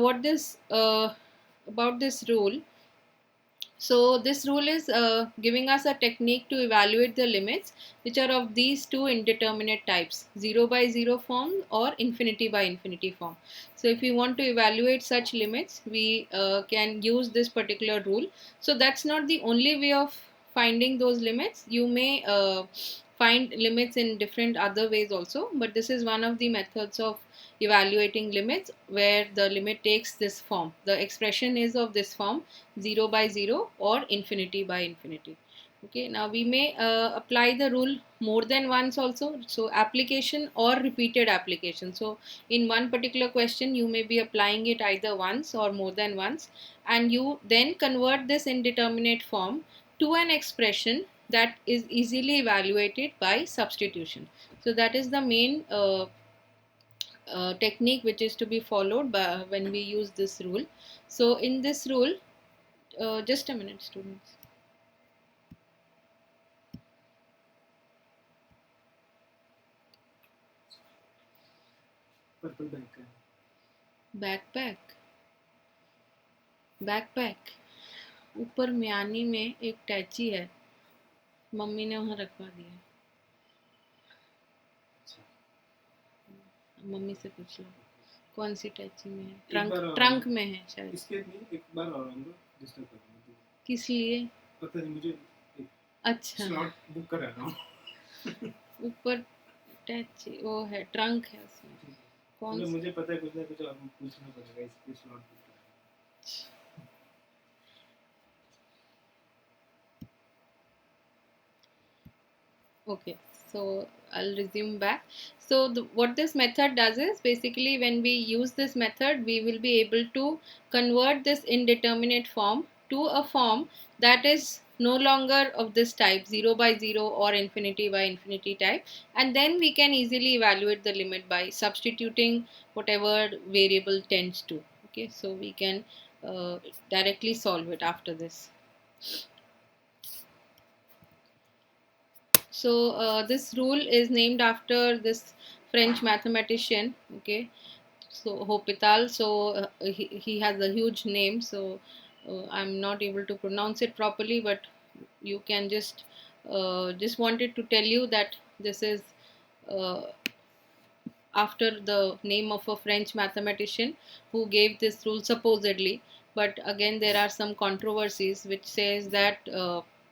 what this about this rule. So this rule is giving us a technique to evaluate the limits which are of these two indeterminate types, 0 by 0 form or infinity by infinity form. So if we want to evaluate such limits, we can use this particular rule. So that's not the only way of finding those limits. You may find limits in different other ways also, but this is one of the methods of evaluating limits where the limit takes this form. The expression is of this form, 0 by 0 or infinity by infinity. Okay, now we may apply the rule more than once also. So application or repeated application. So in one particular question, you may be applying it either once or more than once, and you then convert this indeterminate form to an expression that is easily evaluated by substitution. So that is the main technique which is to be followed by when we use this rule. So in this rule, just a minute, students. Purple bag का backpack, backpack ऊपर म्यानी में एक टैची है, mummy ने वहाँ रखवा दिया है। मम्मी से पूछ लो कौन सी टैची में है। ट्रंक में है शायद। इसके नहीं, एक बार और हम लोग डिस्टर्ब कर रहे हैं। किस लिए? पता नहीं मुझे। अच्छा, स्लॉट बुक कर रहा हूँ। ऊपर टैची वो है, ट्रंक है उसमें। कौन? मुझे पता है कुछ ना कुछ और पूछना पड़ेगा इसके slot book. Okay, so I'll resume back. So what this method does is basically when we use this method, we will be able to convert this indeterminate form to a form that is no longer of this type, 0 by 0 or infinity by infinity type, and then we can easily evaluate the limit by substituting whatever variable tends to. Okay, so we can directly solve it after this. So this rule is named after this French mathematician. Okay, so Hopital. So he has a huge name. So I'm not able to pronounce it properly, but you can just wanted to tell you that this is uh, after the name of a French mathematician who gave this rule supposedly. But again, there are some controversies which says that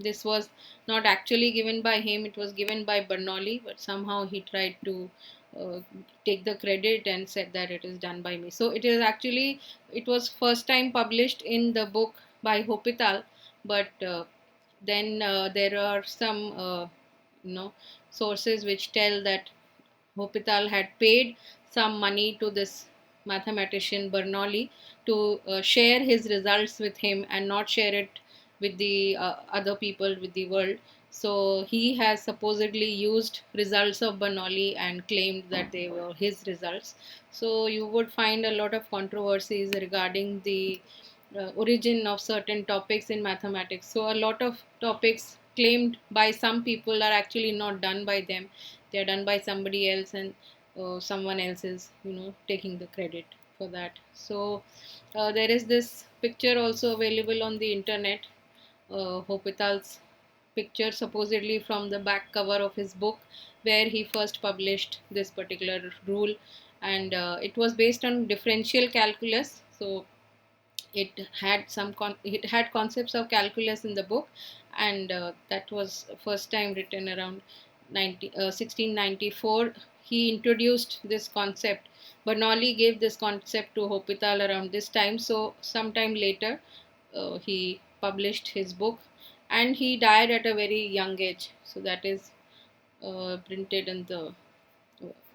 this was not actually given by him; it was given by Bernoulli. But somehow he tried to uh, take the credit and said that it is done by me. So it was first time published in the book by Hopital, but then there are some sources which tell that Hopital had paid some money to this mathematician Bernoulli to share his results with him and not share it with the other people, with the world. So he has supposedly used results of Bernoulli and claimed that they were his results. So you would find a lot of controversies regarding the origin of certain topics in mathematics. So a lot of topics claimed by some people are actually not done by them. They are done by somebody else, and someone else is taking the credit for that. So there is this picture also available on the internet, Hopital's picture supposedly from the back cover of his book where he first published this particular rule, and it was based on differential calculus. So it had concepts of calculus in the book, and that was first time written around 1694. He introduced this concept. Bernoulli gave this concept to Hopital around this time, so sometime later he published his book, and he died at a very young age. So that is printed in the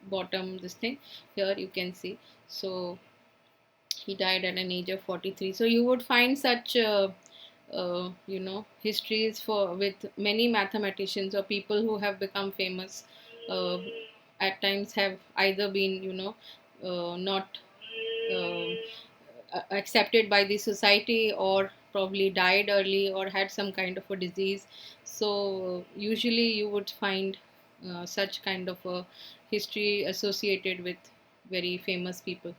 bottom, this thing here you can see. So he died at an age of 43. So you would find such histories for with many mathematicians or people who have become famous, uh, at times have either been not uh, accepted by the society, or probably died early, or had some kind of a disease. So usually you would find such kind of a history associated with very famous people.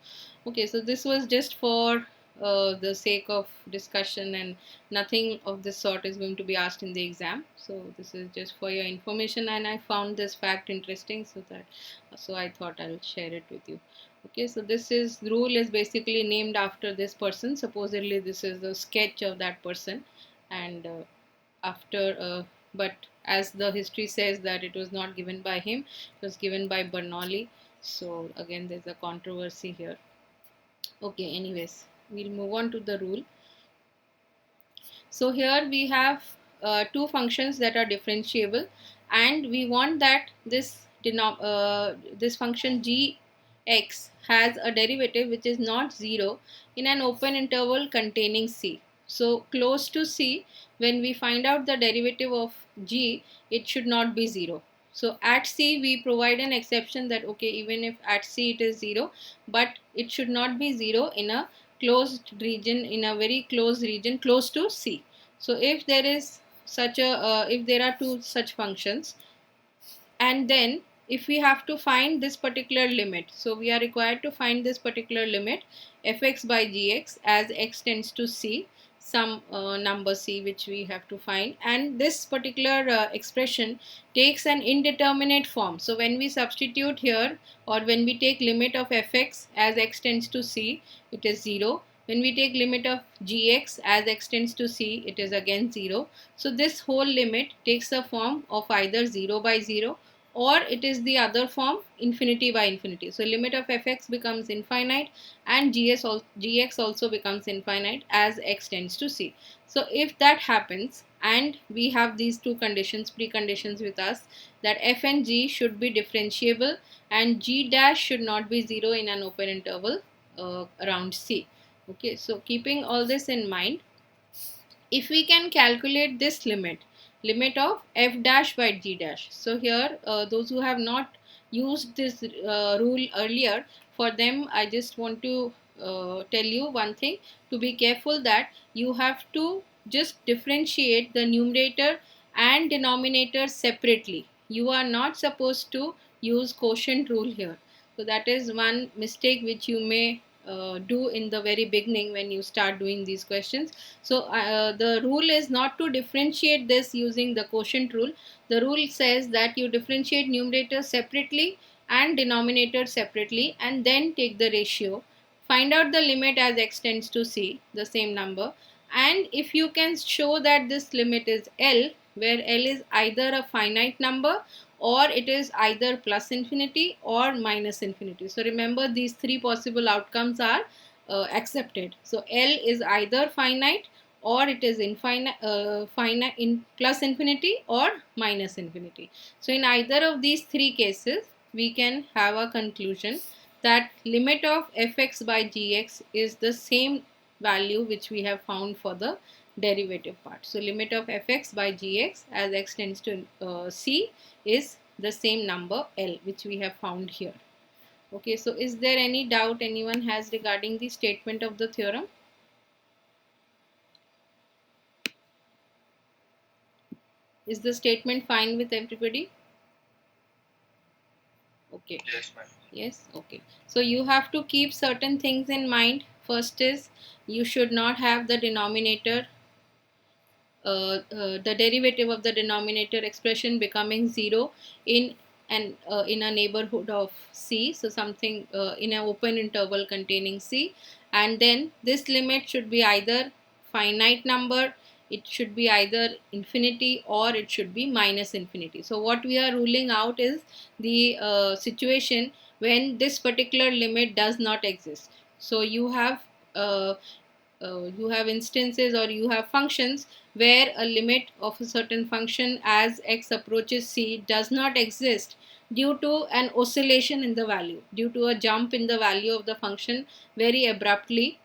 Okay, so this was just for the sake of discussion, and nothing of this sort is going to be asked in the exam. So this is just for your information, and I found this fact interesting, so I thought I'll share it with you. Okay, so this is rule is basically named after this person. Supposedly this is the sketch of that person, and after but as the history says that it was not given by him, it was given by Bernoulli. So again there's a controversy here. Okay, anyways, we'll move on to the rule. So here we have two functions that are differentiable, and we want that this function gx has a derivative which is not 0 in an open interval containing c. So close to c, when we find out the derivative of g, it should not be 0. So at c we provide an exception that okay, even if at c it is 0, but it should not be 0 in a closed region, in a very close region close to c. So if there is such a if there are two such functions, and then if we have to find this particular limit, so we are required to find this particular limit fx by gx as x tends to c, some number c which we have to find, and this particular expression takes an indeterminate form. So when we substitute here, or when we take limit of fx as x tends to c, it is 0. When we take limit of gx as x tends to c, it is again 0. So this whole limit takes the form of either 0 by 0, or it is the other form infinity by infinity. So limit of fx becomes infinite, and gx also becomes infinite as x tends to c. So if that happens, and we have these two conditions, preconditions with us, that f and g should be differentiable, and g dash should not be 0 in an open interval around c. Okay, so keeping all this in mind, if we can calculate this limit of f dash by g dash. So here those who have not used this rule earlier, for them I just want to tell you one thing, to be careful that you have to just differentiate the numerator and denominator separately. You are not supposed to use quotient rule here. So that is one mistake which you may do in the very beginning when you start doing these questions. So the rule is not to differentiate this using the quotient rule. The rule says that you differentiate numerator separately and denominator separately, and then take the ratio. Find out the limit as x tends to c, the same number. And if you can show that this limit is L, where L is either a finite number, or it is either plus infinity or minus infinity. So remember, these three possible outcomes are accepted. So L is either finite, or it is infinite, finite in plus infinity or minus infinity. So in either of these three cases, we can have a conclusion that limit of fx by gx is the same value which we have found for the derivative part. So limit of fx by gx as x tends to c is the same number L which we have found here. Okay, so is there any doubt anyone has regarding the statement of the theorem? Is the statement fine with everybody? Okay. Yes, ma'am. Yes, okay. So you have to keep certain things in mind. First is, you should not have the denominator, the derivative of the denominator expression becoming 0 in in a neighborhood of c, so something in an open interval containing c. And then this limit should be either finite number, it should be either infinity, or it should be minus infinity. So what we are ruling out is the situation when this particular limit does not exist. So uh, you have instances, or you have functions where a limit of a certain function as x approaches c does not exist due to an oscillation in the value, due to a jump in the value of the function very abruptly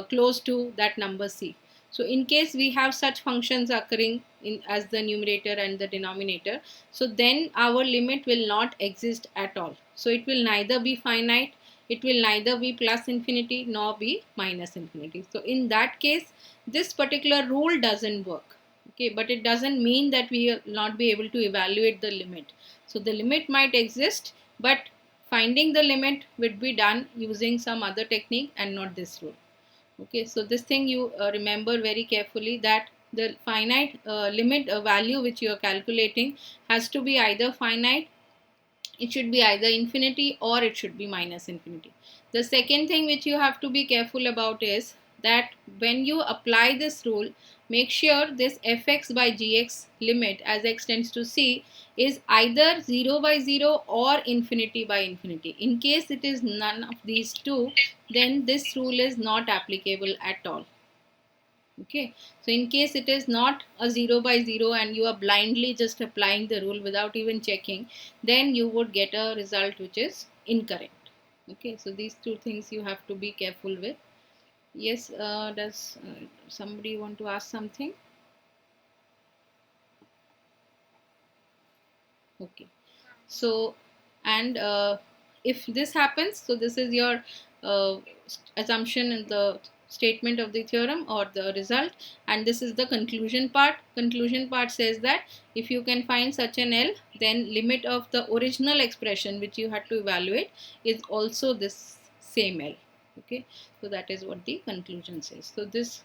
close to that number c. So in case we have such functions occurring in as the numerator and the denominator, so then our limit will not exist at all. So it will neither be finite, it will neither be plus infinity nor be minus infinity. So in that case, this particular rule doesn't work. Okay, but it doesn't mean that we will not be able to evaluate the limit. So the limit might exist, but finding the limit would be done using some other technique and not this rule. Okay, so this thing you remember very carefully, that the finite limit value which you are calculating has to be either finite, it should be either infinity, or it should be minus infinity. The second thing which you have to be careful about is that when you apply this rule, make sure this fx by gx limit as x tends to c is either 0 by 0 or infinity by infinity. In case it is none of these two, then this rule is not applicable at all. Okay, so in case it is not a 0 by 0 and you are blindly just applying the rule without even checking, then you would get a result which is incorrect. Okay, so these two things you have to be careful with. Yes, does somebody want to ask something? Okay, so and if this happens, so this is your uh, assumption in the statement of the theorem or the result, and this is the conclusion part says that if you can find such an L, then limit of the original expression which you had to evaluate is also this same L. Okay, so that is what the conclusion says. So this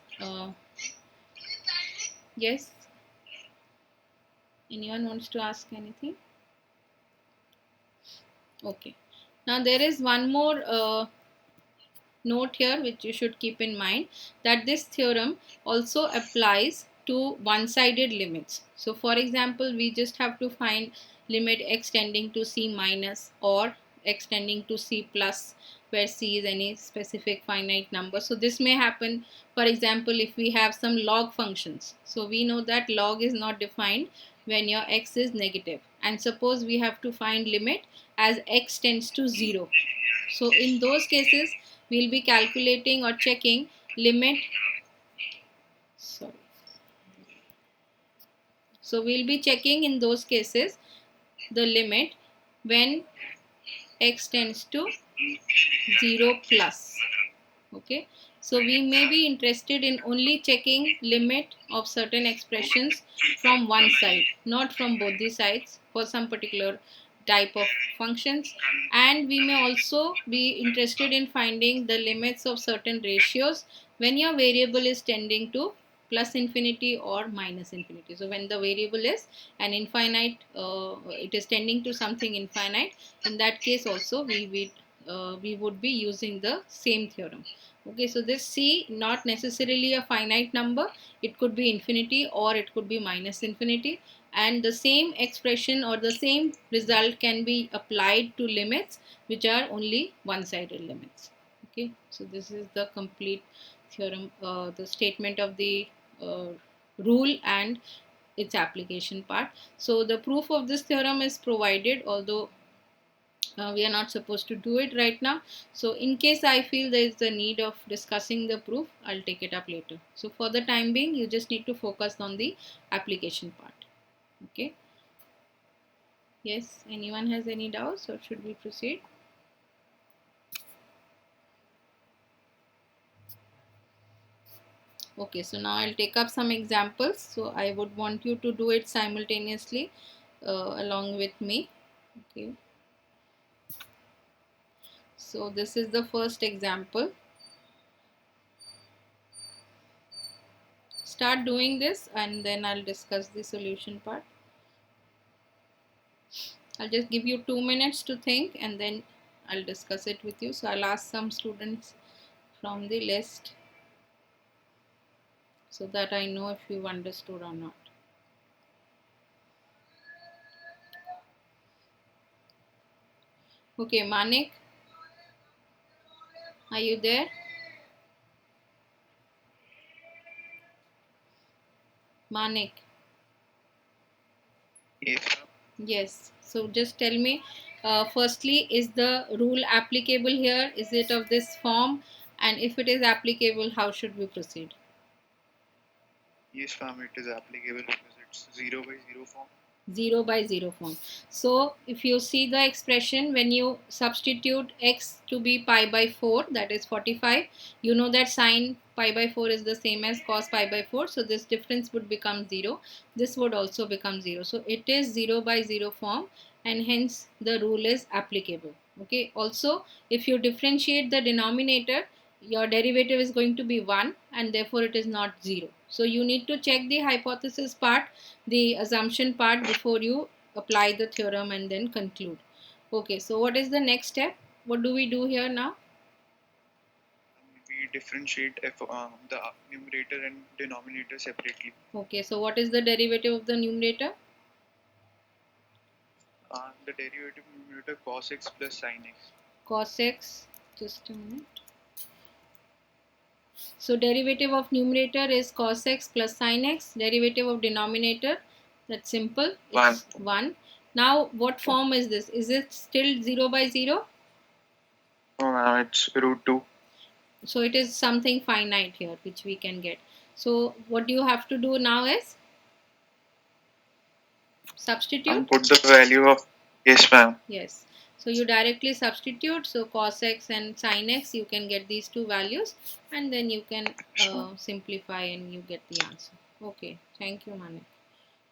yes, anyone wants to ask anything? Okay, now there is one more note here which you should keep in mind, that this theorem also applies to one-sided limits. So for example, we just have to find limit x tending to c minus or x tending to c plus, where c is any specific finite number. So this may happen, for example, if we have some log functions. So we know that log is not defined when your x is negative, and suppose we have to find limit as x tends to 0. So in those cases, we'll be calculating or checking limit. Sorry. So we'll be checking in those cases the limit when x tends to 0 plus. Okay. So we may be interested in only checking limit of certain expressions from one side, not from both the sides for some particular type of functions. And we may also be interested in finding the limits of certain ratios when your variable is tending to plus infinity or minus infinity. So when the variable is an infinite, it is tending to something infinite, in that case also we would be using the same theorem. Okay, so this c not necessarily a finite number, it could be infinity or it could be minus infinity, and the same expression or the same result can be applied to limits which are only one-sided limits. Okay, so this is the complete theorem, the statement of the uh, rule and its application part. So the proof of this theorem is provided, although we are not supposed to do it right now. So in case I feel there is the need of discussing the proof, I'll take it up later. So for the time being, you just need to focus on the application part. Okay. Yes, anyone has any doubts, or should we proceed? Okay, so now I'll take up some examples. So I would want you to do it simultaneously along with me. Okay. So this is the first example. Start doing this and then I'll discuss the solution part. I'll just give you 2 minutes to think and then I'll discuss it with you. So I'll ask some students from the list so that I know if you've understood or not. Okay, Manik, are you there? Manik. Yes. Yes. So just tell me, firstly, is the rule applicable here? Is it of this form? And if it is applicable, how should we proceed? Yes, ma'am, it is applicable because it's 0 by 0 form. 0 by 0 form. So if you see the expression, when you substitute x to be pi by 4, that is 45, you know that sine pi by 4 is the same as cos pi by 4. So this difference would become 0. This would also become 0. So it is 0 by 0 form and hence the rule is applicable. Okay, also if you differentiate the denominator, your derivative is going to be 1 and therefore it is not 0. So you need to check the hypothesis part, the assumption part, before you apply the theorem and then conclude. Okay, so what is the next step? What do we do here now? We differentiate the numerator and denominator separately. Okay, so what is the derivative of the numerator? The derivative numerator cos x plus sin x. Cos x, just a minute. So derivative of numerator is cos x plus sin x. Derivative of denominator, that's simple, it's 1. Now what form is this? Is it still 0 by 0? No, it's root 2. So it is something finite here which we can get. So what you have to do now is substitute. And put the value of, yes ma'am. Yes. So you directly substitute. So cos x and sin x, you can get these two values and then you can simplify and you get the answer. Okay. Thank you, Manik.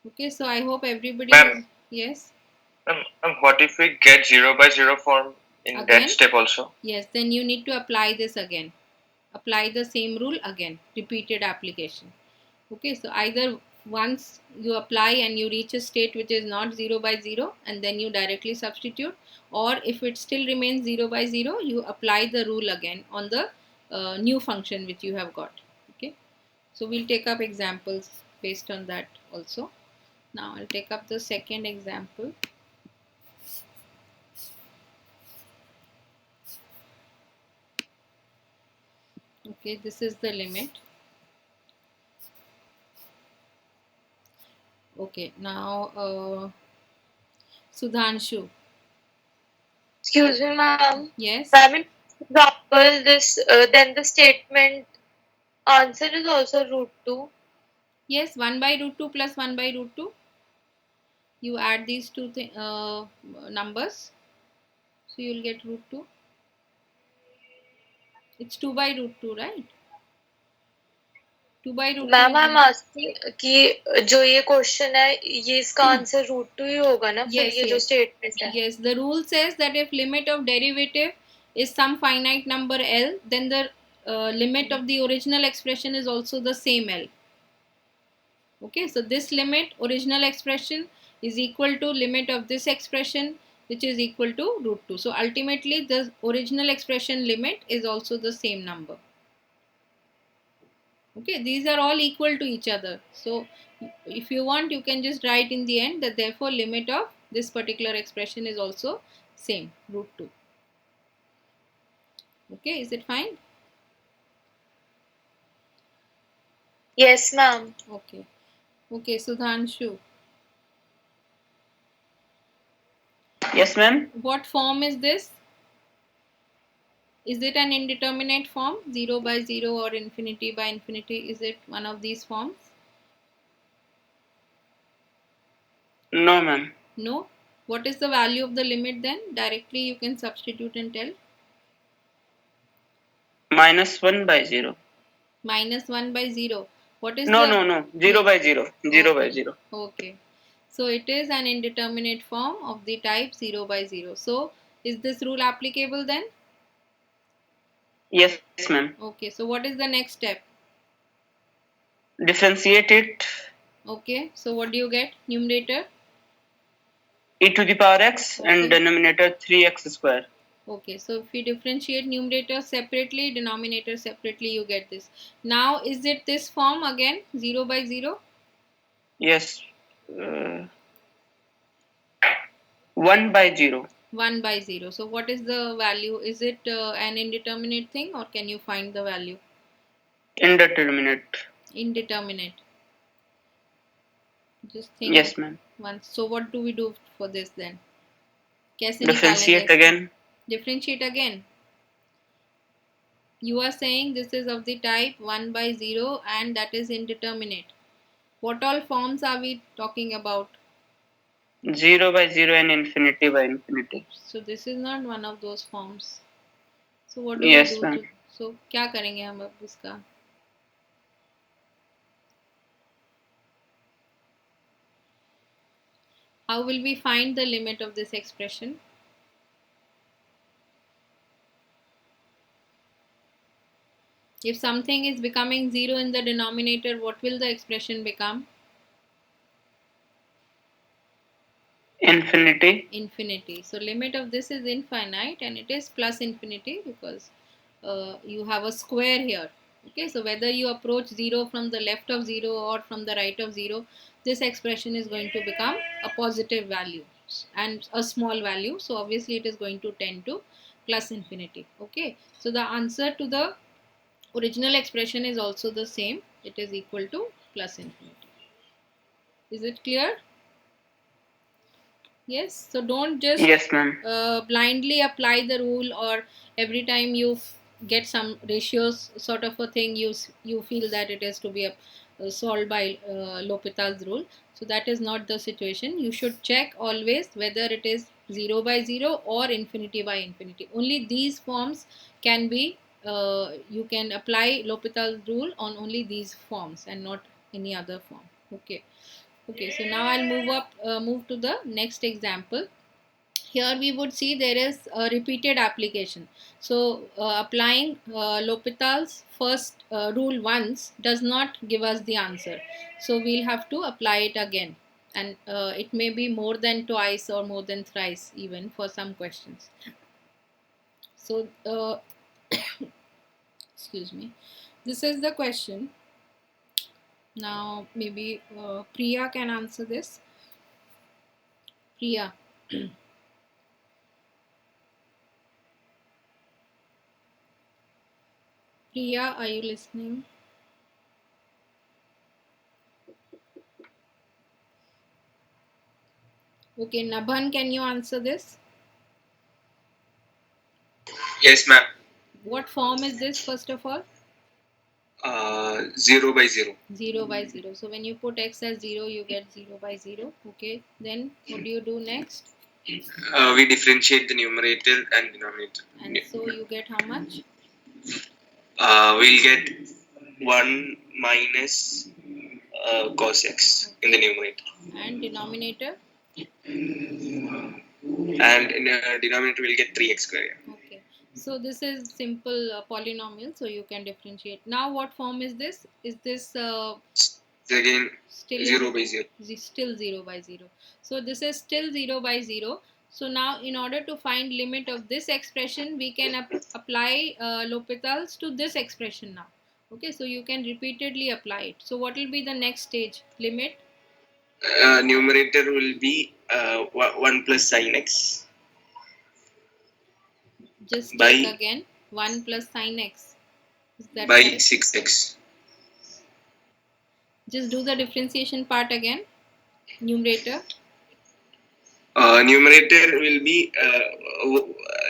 Okay. So I hope everybody Ma'am. Yes. What if we get 0 by 0 form in Again? that step also? Yes. Then you need to apply this again. Apply the same rule again. Repeated application. Okay. So either once you apply and you reach a state which is not 0 by 0 and then you directly substitute, or if it still remains 0 by 0, you apply the rule again on the new function which you have got. Okay, so we'll take up examples based on that also. Now I'll take up the second example. Okay, this is the limit. Okay, now Sudhanshu. Excuse me, ma'am. Yes. Ma'am, in example, this then the statement answer is also root 2. Yes, 1 by root 2 plus 1 by root 2. You add these two numbers, so you'll get root 2. It's 2 by root 2, right? 2 by root 2. Ma'am I am asking कि जो ये question है ये इसका answer root 2 ही होगा ना फिर Yes, ये जो yes. स्टेटमेंट है Yes, the rule says that if limit of derivative is some finite number L, then the limit of the original expression is also the same L. Okay, so this limit, original expression, is equal to limit of this expression, which is equal to root 2. So ultimately the original expression limit is also the same number. Okay, these are all equal to each other. So if you want, you can just write in the end that therefore limit of this particular expression is also same, root 2. Okay, is it fine? Yes, ma'am. Okay. Okay, Sudhanshu. Yes, ma'am. What form is this? Is it an indeterminate form? 0 by 0 or infinity by infinity? Is it one of these forms? No, ma'am. No. What is the value of the limit then? Directly you can substitute and tell. Minus 1 by 0. Minus 1 by 0. What is No, the... no, no. 0 by 0. 0 Okay. by 0. Okay. So it is an indeterminate form of the type 0 by 0. So is this rule applicable then? Yes, ma'am. Okay. So what is the next step? Differentiate it. Okay. So what do you get? Numerator? E to the power x Okay. and denominator 3x square. Okay, so if we differentiate numerator separately, denominator separately, you get this. Now, is it this form again, 0 by 0? Yes. 1 by 0. 1 by 0. So, what is the value? Is it an indeterminate thing or can you find the value? Indeterminate. Indeterminate. Just think. Yes, ma'am. Once. So, what do we do for this then? कैसे Differentiate निकालेंगे इसको? again. Differentiate again. You are saying this is of the type 1 by 0 and that is indeterminate. What all forms are we talking about? 0 by 0 and infinity by infinity. So this is not one of those forms. So what do Yes, we do? ma'am. So क्या करेंगे हम अब इसका? How will we find the limit of this expression? If something is becoming 0 in the denominator, what will the expression become? Infinity. Infinity. So limit of this is infinite, and it is plus infinity because you have a square here. Okay, so whether you approach 0 from the left of 0 or from the right of 0, this expression is going to become a positive value and a small value. So obviously it is going to tend to plus infinity. Okay, so the answer to the original expression is also the same. It is equal to plus infinity. Is it clear? Yes, so don't just Yes, ma'am. blindly apply the rule, or every time you get some ratios sort of a thing, you feel that it is to be solved by L'Hopital's rule. So that is not the situation. You should check always whether it is 0 by 0 or infinity by infinity. Only these forms can be, you can apply L'Hopital's rule on only these forms and not any other form. Okay. Okay, so now I'll move to the next example. Here we would see there is a repeated application. So applying L'Hopital's first rule once does not give us the answer. So we'll have to apply it again, and it may be more than twice or more than thrice even for some questions. So excuse me. This is the question. Now maybe Priya can answer this. Priya. Priya, are you listening? Okay, Nabhan, can you answer this? Yes, ma'am. What form is this, first of all? 0 by 0. 0 by 0. So when you put x as 0, you get 0 by 0. Okay, then what do you do next? We differentiate the numerator and denominator. And so you get how much? We'll get 1 minus cos x in the numerator. And denominator? And in the denominator, we'll get 3x square. Okay. So this is simple polynomial, so you can differentiate. Now what form is this? Is this It's again still 0 by 0. Still 0 by 0. So this is still 0 by 0. So now in order to find limit of this expression, we can apply L'Hopital's to this expression now. Okay, so you can repeatedly apply it. So what will be the next stage? Limit? Numerator will be 1 plus sin x. Just by check again. 1 plus sin x. Is that by correct? 6x. Just do the differentiation part again. Numerator? Numerator will be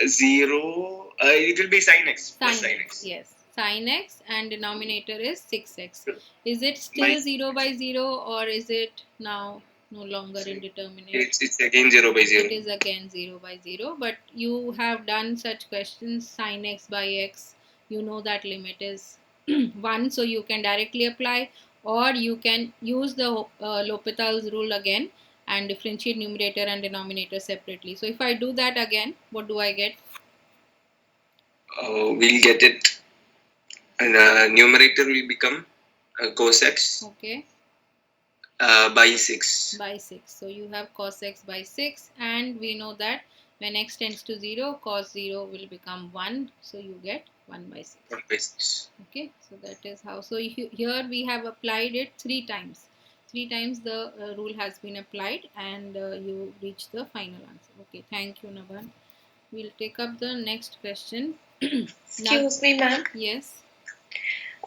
0. It will be sin x plus sin x. Yes, sin x, and denominator is 6x. Is it still 0 by 0, or is it now no longer indeterminate? It's again 0 by 0. It is again 0 by 0, but you have done such questions, sin x by x, you know that limit is 1, so you can directly apply, or you can use the L'Hopital's rule again and differentiate numerator and denominator separately. So if I do that again, what do I get? We'll get it, and numerator will become cos x. Okay. By 6. By 6. So you have cos x by 6, and we know that when x tends to 0, cos 0 will become 1. So you get 1 by 6. 1 by 6. Okay, so that is how. So here we have applied it 3 times. 3 times the rule has been applied, and you reach the final answer. Okay, thank you, Nabhan. We'll take up the next question. Excuse me, ma'am. Yes.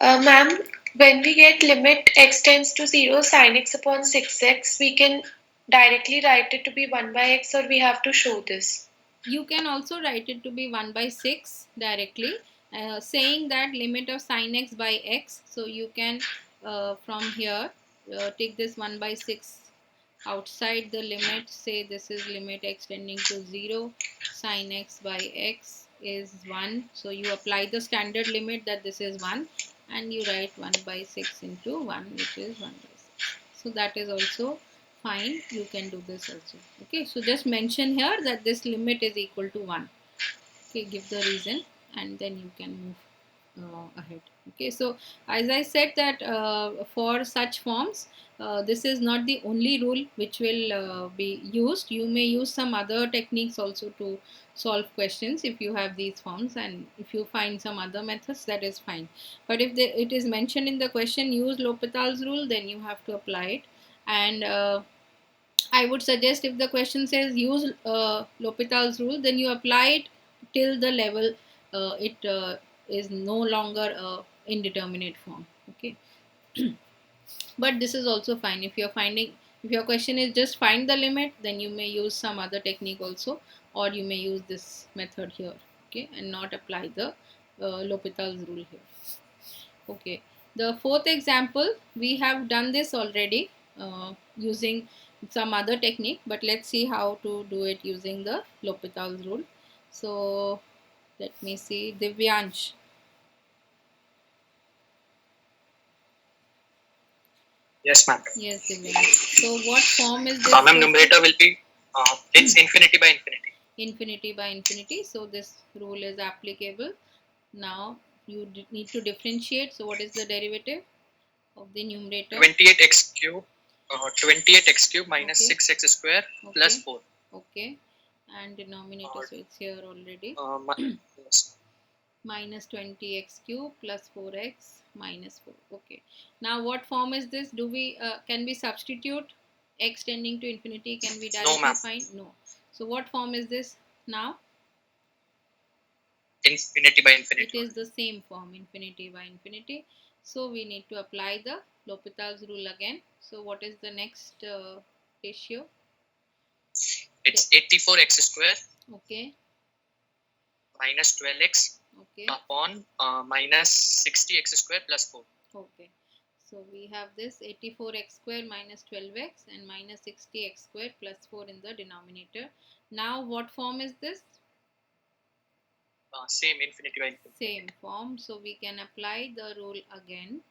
Ma'am, when we get limit x tends to 0 sin x upon 6x, we can directly write it to be 1 by x, or we have to show this? You can also write it to be 1 by 6 directly, saying that limit of sin x by x. So you can from here take this 1 by 6 outside the limit, say this is limit x tending to 0, sin x by x is 1. So you apply the standard limit that this is 1, and you write 1 by 6 into 1, which is 1 by 6. So that is also fine. You can do this also. Okay, so just mention here that this limit is equal to 1. Okay, give the reason, and then you can move. ahead. Okay, so as I said that for such forms, this is not the only rule which will be used. You may use some other techniques also to solve questions if you have these forms, and if you find some other methods, that is fine. But if it is mentioned in the question, use L'Hopital's rule, then you have to apply it. And I would suggest, if the question says use L'Hopital's rule, then you apply it till the level it is no longer a indeterminate form. Okay, but this is also fine. If your question is just find the limit, then you may use some other technique also, or you may use this method here. Okay, and not apply the L'Hopital's rule here. Okay, the fourth example, we have done this already using some other technique, but let's see how to do it using the L'Hopital's rule. So let me see, Divyansh. Yes, ma'am. Yes, Divyansh. So what form is this? Ma'am, numerator will be it's infinity by infinity. Infinity by infinity. So this rule is applicable. Now you need to differentiate. So what is the derivative of the numerator? 28x cube. 28x cube minus Okay. 6x square plus 4. Okay, and denominator, so it's here already. Yes. Minus 20x cube plus 4x minus 4. Okay, now what form is this? Do we can we substitute x tending to infinity? Can we directly ma'am. find? No. So what form is this now? Infinity by infinity. It is the same form, infinity by infinity. So we need to apply the L'Hopital's rule again. So what is the next ratio? It's 84x square Okay, minus 12x okay, upon minus 60x square plus 4. okay. So we have this 84x square minus 12x and minus 60x square plus 4 in the denominator. Now what form is this? Same, infinity by infinity. Same form. So we can apply the rule again.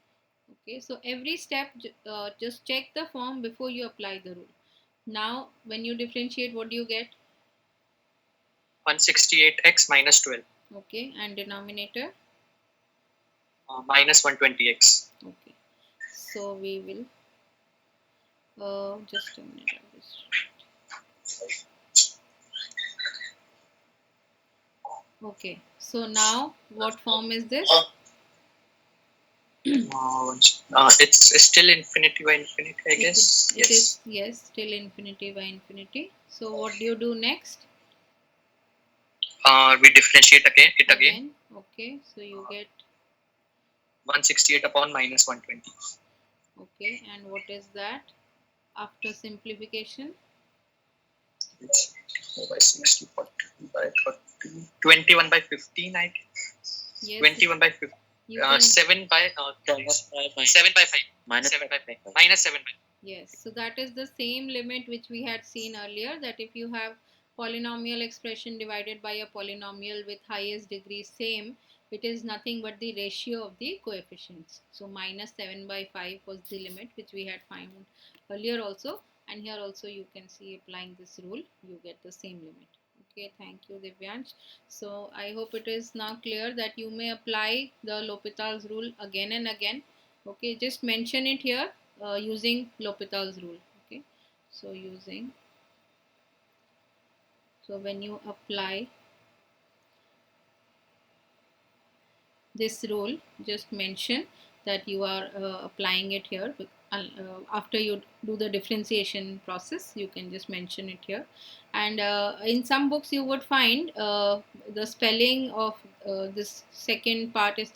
Okay, so every step just check the form before you apply the rule. Now when you differentiate, what do you get? 168x minus 12 Okay, and denominator? minus 120x. Okay, so we will just a minute, I'll just... Okay, so now what form is this? It's still infinity by infinity, I guess. It is, yes, still infinity by infinity. So what do you do next? We differentiate again. Okay, so you get 168 upon minus 120. okay, and what is that after simplification? It's 4 by 60, 40 by 30, 21 by 15, I guess. Yes, 21 by 15. you can, 7 by 7 by 5 Minus 7 by 5 minus 7 by yes, so that is the same limit which we had seen earlier, that if you have polynomial expression divided by a polynomial with highest degree same, it is nothing but the ratio of the coefficients. So minus 7 by 5 was the limit which we had found earlier also, and here also you can see applying this rule you get the same limit. Okay, thank you, Divyansh. So I hope it is now clear that you may apply the L'Hopital's rule again and again. Okay, just mention it here using L'Hopital's rule. Okay, so when you apply this rule, just mention that you are applying it here. After you do the differentiation process, you can just mention it here. And in some books you would find the spelling of this second part is,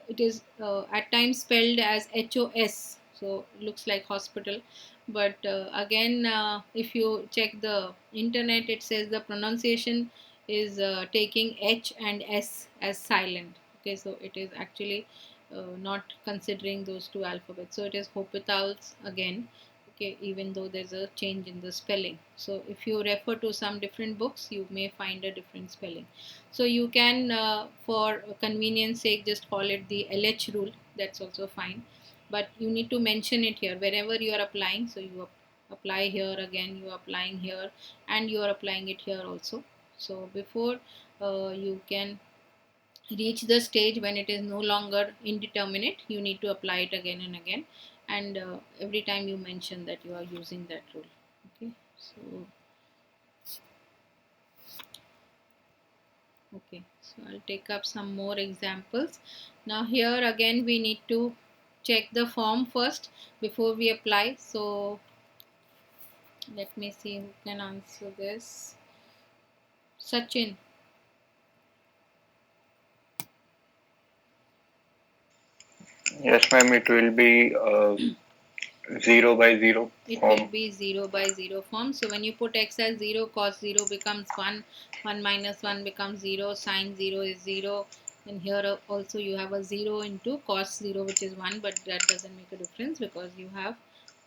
it is at times spelled as HOS, so looks like hospital, but again if you check the internet, it says the pronunciation is taking H and S as silent. Okay, so it is actually not considering those two alphabets, so it is L'Hopital's again. Okay, even though there's a change in the spelling, so if you refer to some different books, you may find a different spelling. So you can for convenience sake just call it the LH rule, that's also fine, but you need to mention it here wherever you are applying. So you apply here, again you are applying here, and you are applying it here also. So before you can reach the stage when it is no longer indeterminate, you need to apply it again and again, and every time you mention that you are using that rule. Okay, so I'll take up some more examples. Now here again we need to check the form first before we apply. So let me see who can answer this. Sachin. Yes, ma'am, it will be 0 by 0 It form. will be 0 by 0 form. So when you put x as 0, cos 0 becomes 1, 1 minus 1 becomes 0, sine 0 is 0. And here also you have a 0 into cos 0, which is 1, but that doesn't make a difference because you have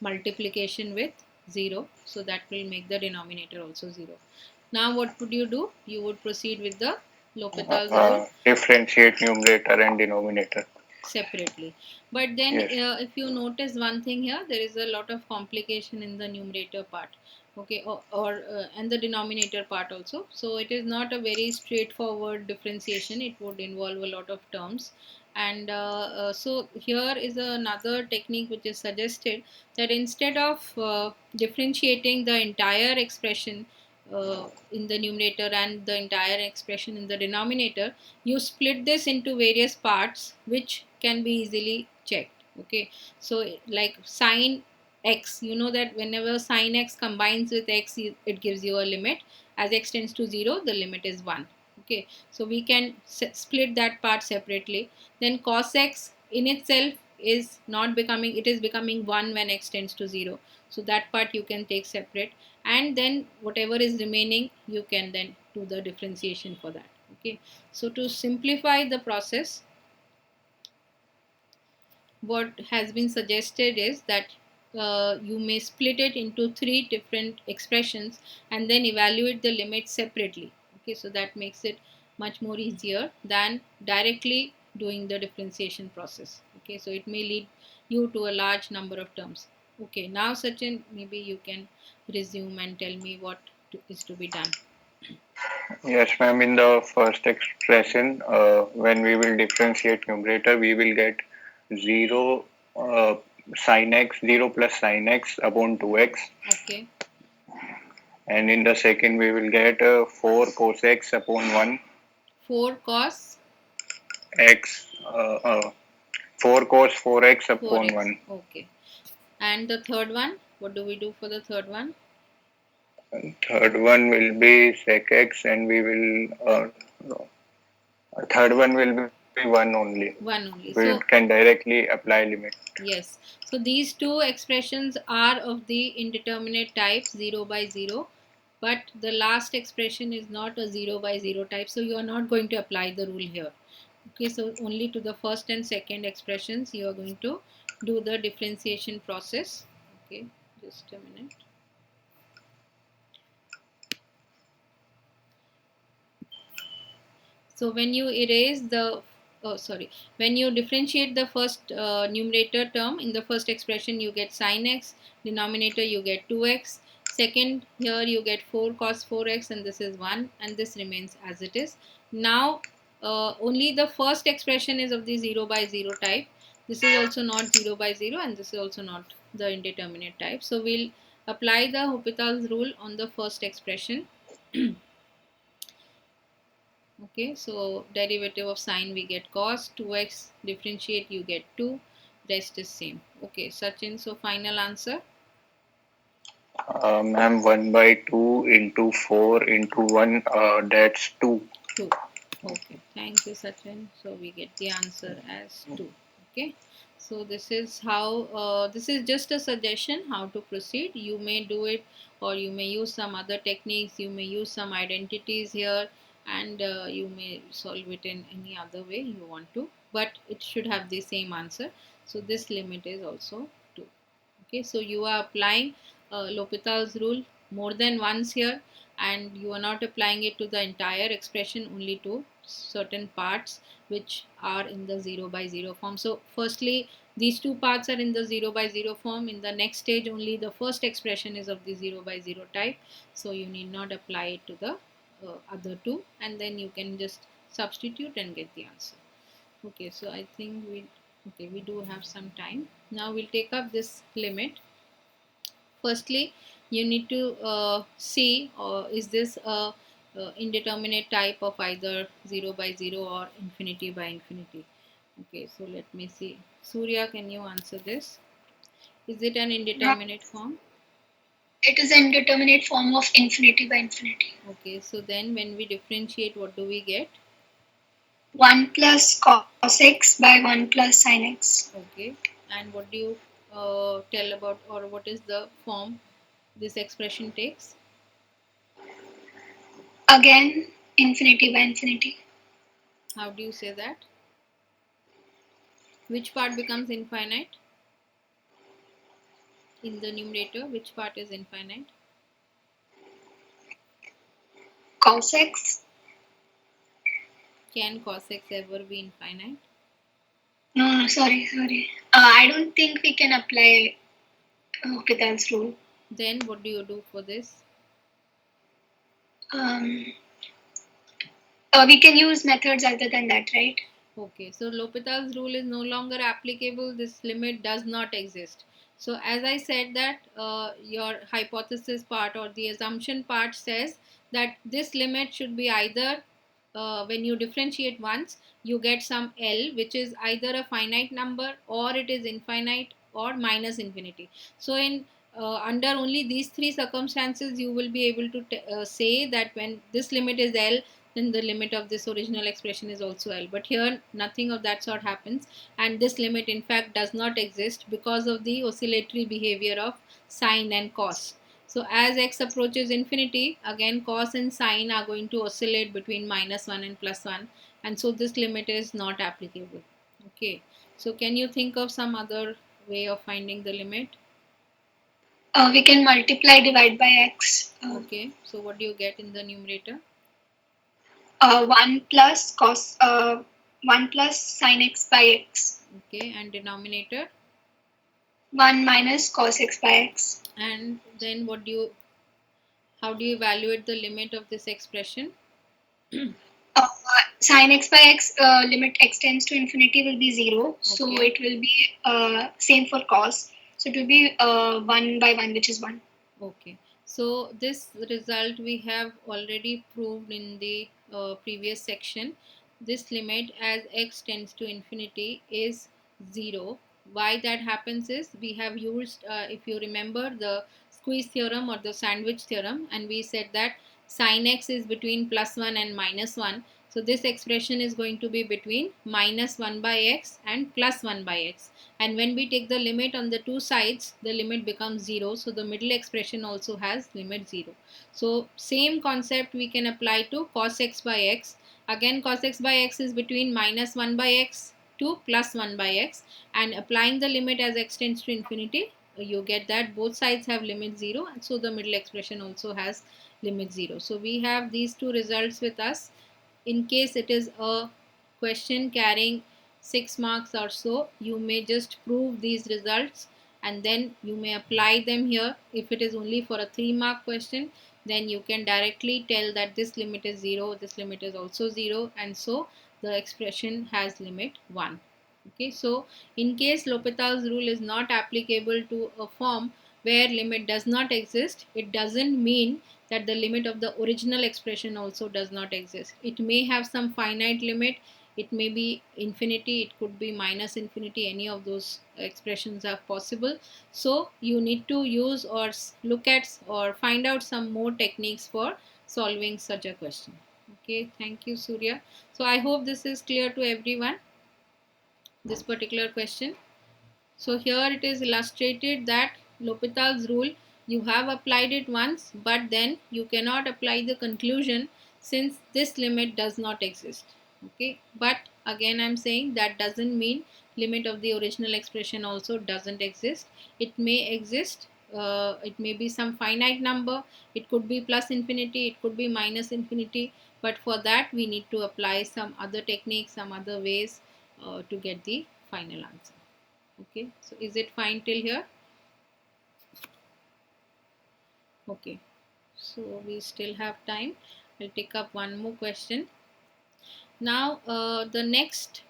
multiplication with 0. So that will make the denominator also 0. Now what would you do? You would proceed with the L'Hopital's rule. Differentiate numerator and denominator Separately. But then yes. If you notice one thing here, there is a lot of complication in the numerator part, okay, and the denominator part also. So it is not a very straightforward differentiation. It would involve a lot of terms, and so here is another technique which is suggested, that instead of differentiating the entire expression in the numerator and the entire expression in the denominator, you split this into various parts which can be easily checked. Okay, so like sine x, you know that whenever sine x combines with x, it gives you a limit. As x tends to 0, the limit is 1. Okay, so we can split that part separately. Then cos x in itself is not becoming, it is becoming 1 when x tends to 0, so that part you can take separate, and then whatever is remaining you can then do the differentiation for that. Okay, so to simplify the process, what has been suggested is that you may split it into 3 different expressions and then evaluate the limits separately. Okay, so that makes it much more easier than directly doing the differentiation process. Okay, so it may lead you to a large number of terms. Okay, now Sachin, maybe you can resume and tell me what is to be done. Yes, ma'am. In the first expression, when we will differentiate numerator, we will get 0 sin x, 0 plus sin x upon 2x. Okay. And in the second, we will get 4 cos x upon 1. 4 cos X, 4 cos 4x upon 4x. 1. Okay. And the third one, what do we do for the third one? Third one will be sec x, and we will third one will be 1 only. 1 only. We So can directly apply limit. yes. So these two expressions are of the indeterminate type 0 by 0. But the last expression is not a 0 by 0 type. So you are not going to apply the rule here. Okay, so only to the first and second expressions you are going to do the differentiation process. Okay, just a minute. So when you erase the, when you differentiate the first numerator term in the first expression, you get sin x, denominator you get 2x, second here you get 4 cos 4x, and this is 1, and this remains as it is. Now only the first expression is of the 0 by 0 type. This is also not 0 by 0, and this is also not the indeterminate type. So we'll apply the L'Hopital's rule on the first expression. Okay, so derivative of sine we get cos, 2x differentiate you get 2, rest is same. Okay, Sachin, so final answer? Ma'am, 1 by 2 into 4 into 1, that's 2. 2. Okay, thank you Sachin. So we get the answer as 2. Okay, so this is how, this is just a suggestion how to proceed. You may do it, or you may use some other techniques, you may use some identities here, and you may solve it in any other way you want to, but it should have the same answer. So this limit is also 2. Okay, so you are applying L'Hopital's rule more than once here, and you are not applying it to the entire expression, only to certain parts which are in the 0 by 0 form. So firstly, these two parts are in the 0 by 0 form. In the next stage, only the first expression is of the 0 by 0 type, so you need not apply it to the other two, and then you can just substitute and get the answer. Okay, so I think we do have some time. Now we'll take up this limit. Firstly, you need to see is this a indeterminate type of either 0 by 0 or infinity by infinity. Okay, so let me see. Surya, can you answer this? Is it an indeterminate form? It is an indeterminate form of infinity by infinity. Okay, so then when we differentiate, what do we get? 1 plus cos x by 1 plus sin x. Okay, and what do you tell about, or what is the form this expression takes? Again, infinity by infinity. How do you say that? Which part becomes infinite? In the numerator, which part is infinite? Cos x. Can cos x ever be infinite? No, sorry. I don't think we can apply L'Hopital's rule. Then what do you do for this? We can use methods other than that, right? Okay, so L'Hopital's rule is no longer applicable. This limit does not exist. So as I said that your hypothesis part or the assumption part says that this limit should be either when you differentiate once, you get some L, which is either a finite number or it is infinite or minus infinity. So in under only these three circumstances, you will be able to say that when this limit is L, then the limit of this original expression is also L. But here nothing of that sort happens, and this limit in fact does not exist because of the oscillatory behavior of sine and cos. So as x approaches infinity, again cos and sine are going to oscillate between -1 and +1, and so this limit is not applicable. Okay, so can you think of some other way of finding the limit? We can multiply divide by x. Okay, so what do you get in the numerator? 1 plus cos 1 plus sin x by x. Okay, and denominator? 1 minus cos x by x. And then how do you evaluate the limit of this expression? Sin x by x limit x tends to infinity will be 0. So Okay. it will be same for cos. So it will be 1 by 1, which is 1. Okay, so this result we have already proved in the previous section. This limit as x tends to infinity is 0. Why that happens is we have used, if you remember, the squeeze theorem or the sandwich theorem, and we said that sin x is between +1 and -1. So this expression is going to be between -1 by x and +1 by x. And when we take the limit on the two sides, the limit becomes 0. So the middle expression also has limit 0. So same concept we can apply to cos x by x. Again, cos x by x is between -1 by x to +1 by x, and applying the limit as x tends to infinity, you get that both sides have limit 0, and so the middle expression also has limit 0. So we have these two results with us. In case it is a question carrying 6 marks or so, you may just prove these results and then you may apply them here. If it is only for a 3-mark question, then you can directly tell that this limit is 0, this limit is also 0, and so the expression has limit 1. Okay, so in case L'Hopital's rule is not applicable to a form where limit does not exist, it doesn't mean that the limit of the original expression also does not exist. It may have some finite limit, it may be infinity, it could be minus infinity, any of those expressions are possible. So you need to use or look at or find out some more techniques for solving such a question. Okay, thank you, Surya. So I hope this is clear to everyone, this particular question. So here it is illustrated that L'Hopital's rule, you have applied it once, but then you cannot apply the conclusion since this limit does not exist. Okay, but again I'm saying that doesn't mean limit of the original expression also doesn't exist. It may exist. It may be some finite number. It could be plus infinity. It could be minus infinity. But for that we need to apply some other techniques, some other ways to get the final answer. Okay, so is it fine till here? Okay, so we still have time. I'll take up one more question. Now the next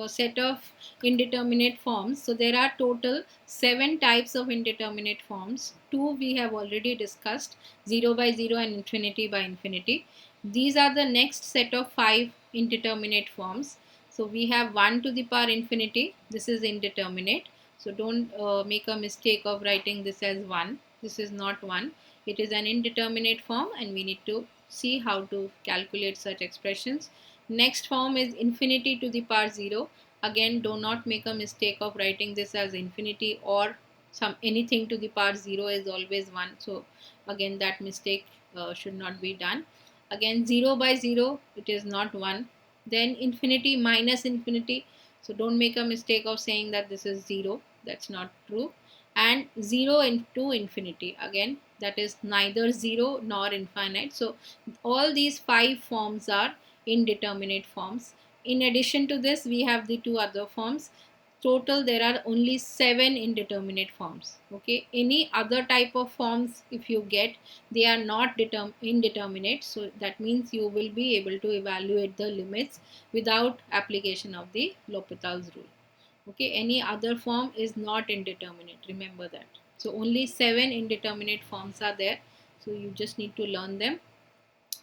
set of indeterminate forms. So there are total 7 types of indeterminate forms. 2 we have already discussed, 0 by 0 and infinity by infinity. These are the next set of 5 indeterminate forms. So we have 1 to the power infinity. This is indeterminate. So don't make a mistake of writing this as 1. This is not 1. It is an indeterminate form, and we need to see how to calculate such expressions. Next form is infinity to the power 0. Again, do not make a mistake of writing this as infinity or anything to the power 0 is always 1. So again, that mistake should not be done. Again, 0 by 0, it is not 1. Then infinity minus infinity. So don't make a mistake of saying that this is 0. That's not true. And 0 into infinity. Again, that is neither 0 nor infinite. So all these 5 forms are indeterminate forms. In addition to this, we have the 2 other forms. Total there are only 7 indeterminate forms. Okay, any other type of forms, if you get, they are not indeterminate. So that means you will be able to evaluate the limits without application of the L'Hopital's rule. Okay, any other form is not indeterminate, remember that. So only 7 indeterminate forms are there. So you just need to learn them,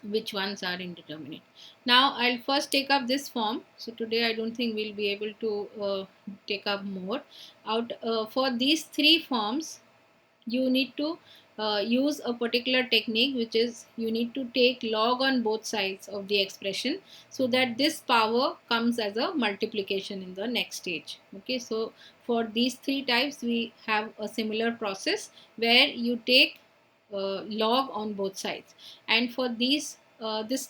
which ones are indeterminate. Now I'll first take up this form. So today I don't think we'll be able to take up more. For these 3 forms, you need to use a particular technique, which is you need to take log on both sides of the expression, so that this power comes as a multiplication in the next stage. Okay, so for these 3 types we have a similar process where you take log on both sides, and for this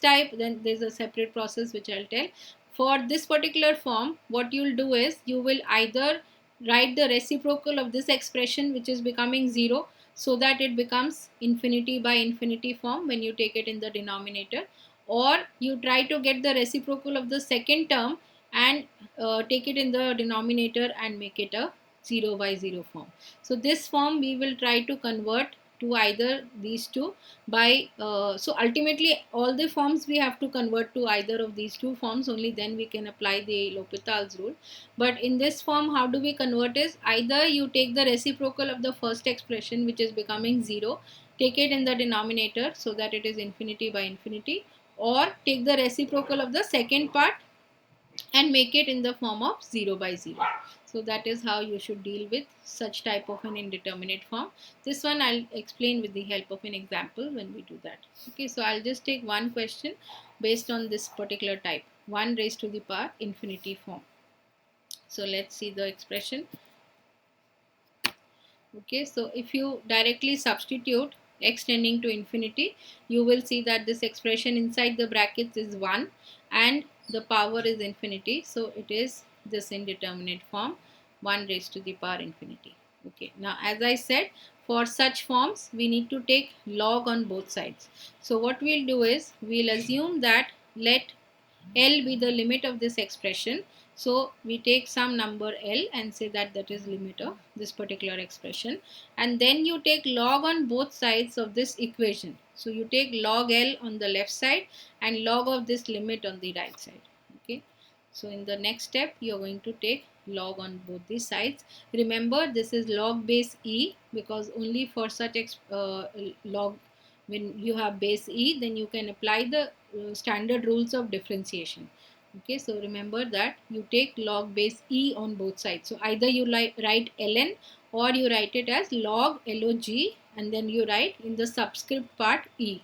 type, then there's a separate process which I'll tell. For this particular form, what you'll do is you will either write the reciprocal of this expression, which is becoming 0, so that it becomes infinity by infinity form when you take it in the denominator, or you try to get the reciprocal of the second term and take it in the denominator and make it a 0 by 0 form. So this form we will try to convert to either these two by so ultimately all the forms we have to convert to either of these 2 forms, only then we can apply the L'Hopital's rule. But in this form, how do we convert is either you take the reciprocal of the first expression, which is becoming 0, take it in the denominator so that it is infinity by infinity, or take the reciprocal of the second part and make it in the form of 0 by 0. So that is how you should deal with such type of an indeterminate form. This one I'll explain with the help of an example when we do that. Okay, so I'll just take one question based on this particular type, 1 raised to the power infinity form. So let's see the expression. Okay, so if you directly substitute x tending to infinity, you will see that this expression inside the brackets is 1 and the power is infinity. So it is this indeterminate form, 1 raised to the power infinity. Okay, now as I said, for such forms we need to take log on both sides. So what we'll do is we'll assume that let L be the limit of this expression. So we take some number L and say that that is limit of this particular expression, and then you take log on both sides of this equation. So you take log L on the left side and log of this limit on the right side. Okay, so in the next step you are going to take log on both these sides. Remember, this is log base E, because only for such log, when you have base E, then you can apply the standard rules of differentiation. Okay, so remember that you take log base E on both sides. So either you write ln, or you write it as log log, and then you write in the subscript part E.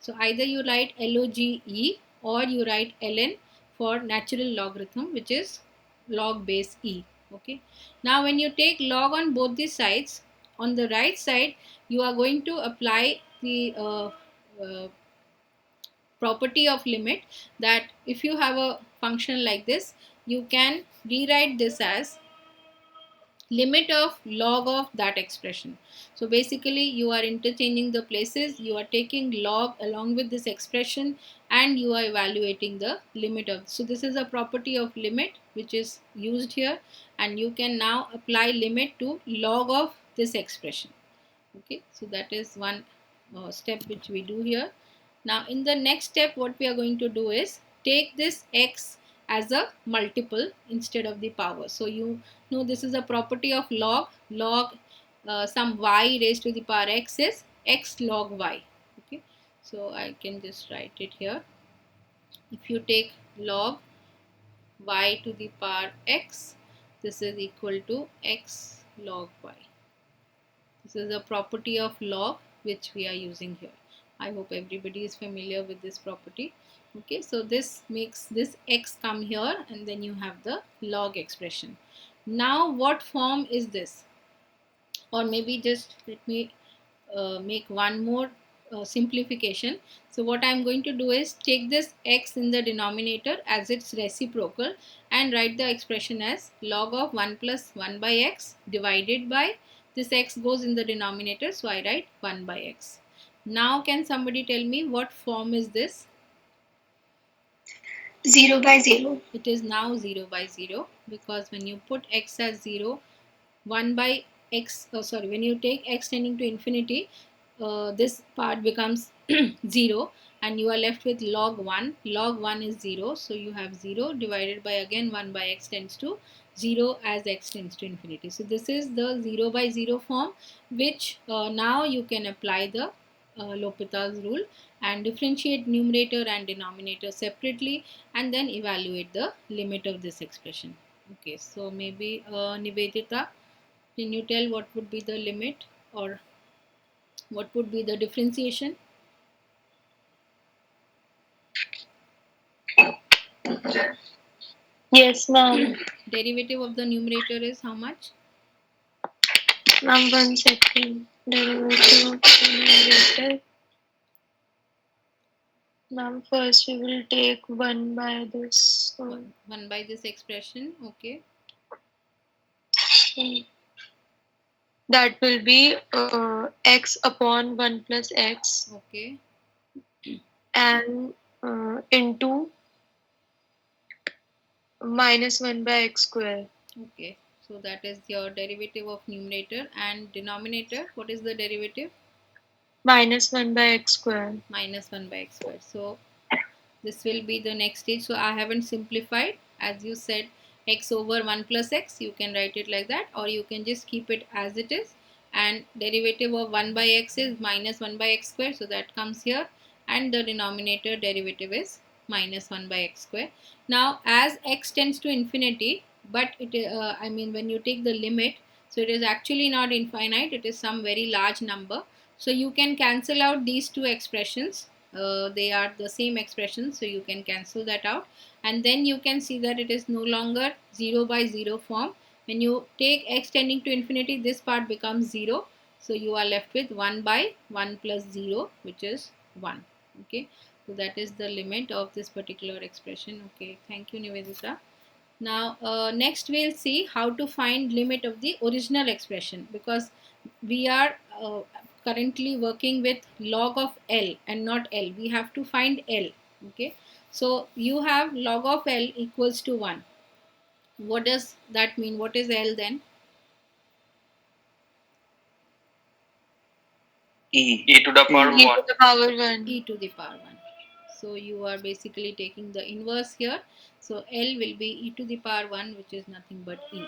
So either you write log E or you write ln for natural logarithm, which is log base E. Okay, now when you take log on both the sides, on the right side you are going to apply the property of limit, that if you have a function like this, you can rewrite this as limit of log of that expression. So basically you are interchanging the places, you are taking log along with this expression and you are evaluating the limit of. So this is a property of limit which is used here, and you can now apply limit to log of this expression. Okay, so that is one step which we do here. Now in the next step, what we are going to do is take this x as a multiple instead of the power. So you know this is a property of log. Log some y raised to the power x is x log y. Okay, so I can just write it here. If you take log y to the power x, this is equal to x log y. This is a property of log which we are using here. I hope everybody is familiar with this property. Okay, so this makes this x come here, and then you have the log expression. Now what form is this? Or maybe just let me make one more simplification. So what I'm going to do is take this x in the denominator as its reciprocal and write the expression as log of 1 plus 1 by x divided by this x goes in the denominator, so I write 1 by x. Now can somebody tell me what form is this? 0 by 0. It is now 0 by 0 because when you put x as 0, 1 by x, when you take x tending to infinity, this part becomes 0 and you are left with log 1. Log 1 is 0, so you have 0 divided by again 1 by x tends to 0 as x tends to infinity. So this is the 0 by 0 form, which now you can apply the L'Hopital's rule and differentiate numerator and denominator separately and then evaluate the limit of this expression. Okay, so maybe Nivedita, can you tell what would be the limit or what would be the differentiation? Yes, ma'am. Derivative of the numerator is how much? Ma'am, 1 second. Derivative of the numerator. Ma'am, first we will take 1 by this. 1 by this expression, okay. That will be x upon 1 plus x. Okay. And into minus 1 by x square. Okay, so that is your derivative of numerator. And denominator, what is the derivative? Minus 1 by x square. Minus 1 by x square. So this will be the next stage. So I haven't simplified. As you said, x over 1 plus x, you can write it like that, or you can just keep it as it is. And derivative of 1 by x is minus 1 by x square, so that comes here. And the denominator derivative is minus 1 by x square. Now as x tends to infinity, but it when you take the limit, so it is actually not infinite, it is some very large number. So you can cancel out these two expressions. They are the same expression, so you can cancel that out, and then you can see that it is no longer 0 by 0 form. When you take x tending to infinity, this part becomes 0, so you are left with 1 by 1 plus 0, which is 1. Okay, so that is the limit of this particular expression. Okay, thank you, Nivedita. Now next we'll see how to find limit of the original expression, because we are currently working with log of L and not L. We have to find L. Okay, so you have log of L equals to 1. What does that mean? What is L then? E to the power 1. E to the power 1. E to the power 1. So you are basically taking the inverse here. So L will be e to the power 1, which is nothing but e.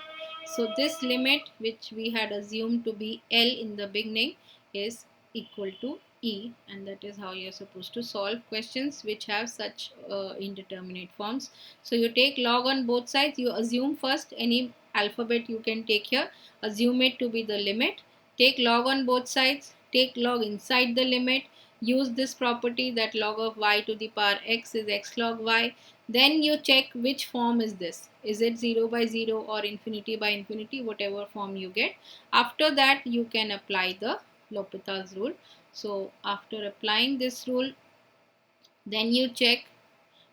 So this limit, which we had assumed to be L in the beginning, is equal to e, and that is how you're supposed to solve questions which have such indeterminate forms. So you take log on both sides. You assume first any alphabet you can take here, assume it to be the limit, take log on both sides, take log inside the limit, use this property that log of y to the power x is x log y. Then you check which form is this. Is it 0 by 0 or infinity by infinity, whatever form you get. After that you can apply the L'Hopital's rule. So after applying this rule, then you check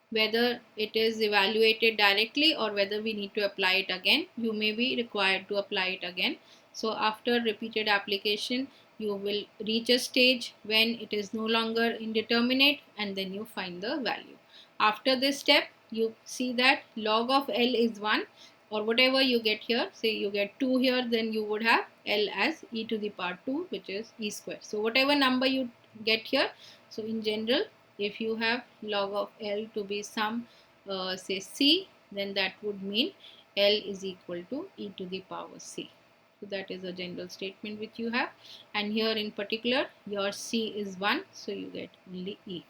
whether it is evaluated directly or whether we need to apply it again. You may be required to apply it again. So after repeated application, you will reach a stage when it is no longer indeterminate, and then you find the value. After this step, you see that log of L is 1, or whatever you get here. Say you get 2 here, then you would have L as e to the power 2, which is e square. So whatever number you get here, so in general If you have log of L to be some say C, then that would mean L is equal to e to the power C. So that is a general statement which you have, and here in particular your C is 1, so you get only E.